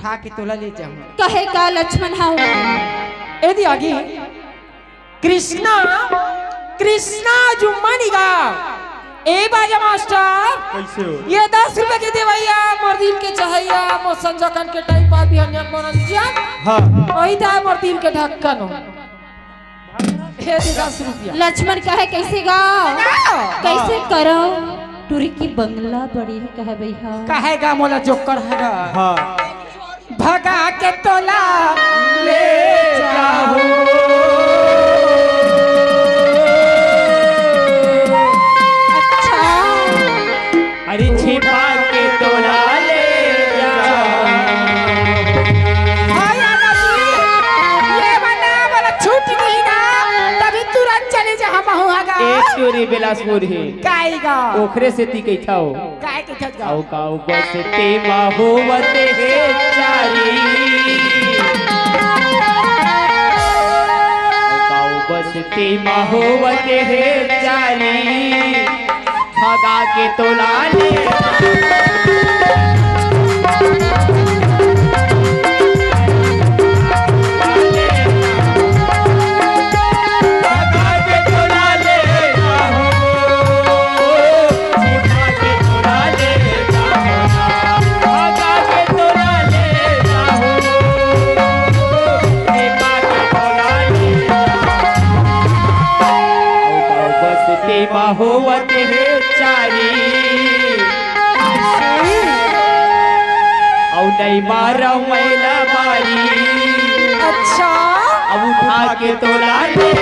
उठा के तोला ले जाऊं। कहे का लक्ष्मण हाउ यदि आगे कृष्णा कृष्णा जुम्मनिगा ए बाजा मास्टर कैसे हो? ये 10 रुपए के देवैया मर्दिल के चाहिए मो संजकन के टाइम पर भी हन्या मनोरंजन हाँ वही था मर्दिल के ढक्कन हो ये 10 रुपया। लक्ष्मण कहे कैसे गाओ कैसे करो टूरी की बंगला बड़ी है कहे भैया कहेगा मोला जोकर हैगा हाँ भगा के तोला ले जाओ। अच्छा अरे छिपा के तोला ले जाओ। भैया ये बना बोला छूट नहीं ना तभी तुरंत चले जा हम होगा एक चोरी बिलासपुर है काईगा ओखरे से ती कई थाओ काय के खत आओ काऊ बस ते माहोवते हे चारी आओ काऊ बस ते माहोवते हे चारी भगा के तोला ले भगा के तोला ले छिपा के तोला ले भगा के तोला ले छिपा के तोला ले आओ बस ते माहोवते हे चारी औ नहीं मारा मैला बारी अच्छा अब उठा के तोला ले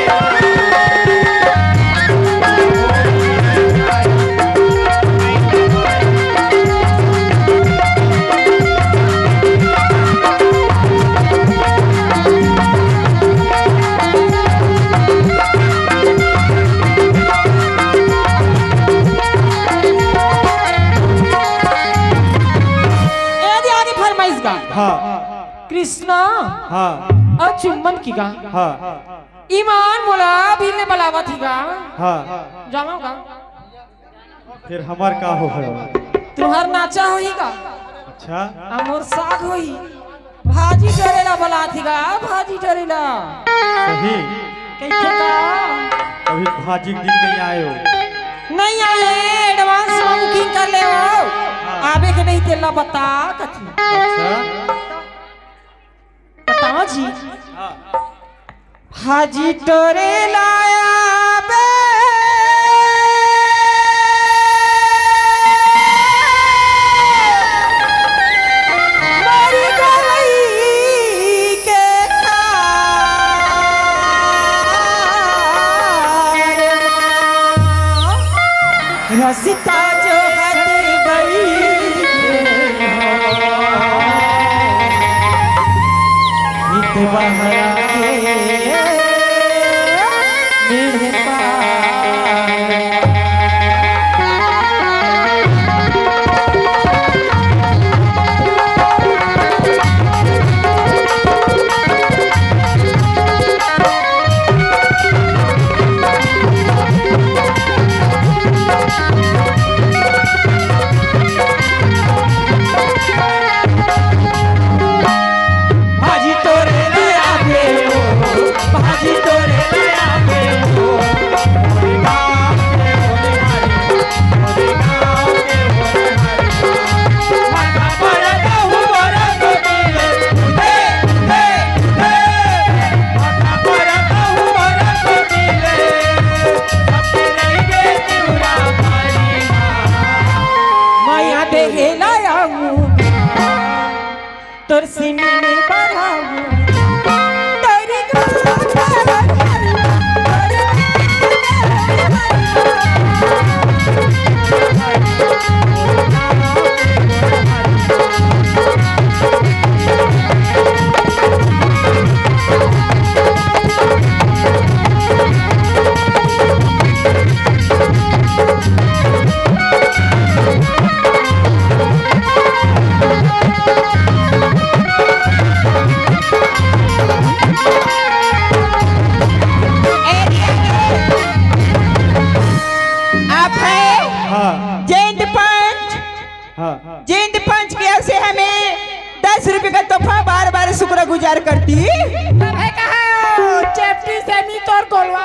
यदि आगे फरमाइश गा हाँ कृष्णा हाँ और चुम्बन की गा हाँ ईमान मोला भी ने बलावा थी गा हाँ जामागा फिर हमार का हो है? तुहर नाचा होई गा अच्छा अमोर साग होई भाजी डरेला बला थी गा भाजी डरेला सही कैसे का अभी भाजी के दिन नहीं आए हो। नहीं आए एडवांस में बुकिंग कर ले हो आवे के नहीं तेला बता कथी अच्छा बताओ जी हाँ हाजी टोरे लाया बे मारी गई के खारे रसिता जो हट गई इत बहरा के मेरे पास भाजी तोरे लाया बे हो भाजी तोरे लाया बे हो मोरे गाँव के होने हारी मोरे गाँव के होने हारी माथा पर कहूँ मोरा को मिले हे हे हे माथा पर कहूँ मोरा को मिले सबके नहीं गे तिउरा भारी माया देखे लाया हूँ तोर सिमने बढ़ाऊ तेरी हाँ जेंद पंच हाँ जेंद पंच के से हमें ₹50 का तोहफा बार बार शुक्रगुजार करती। चेपटी से मी तोर गोलवा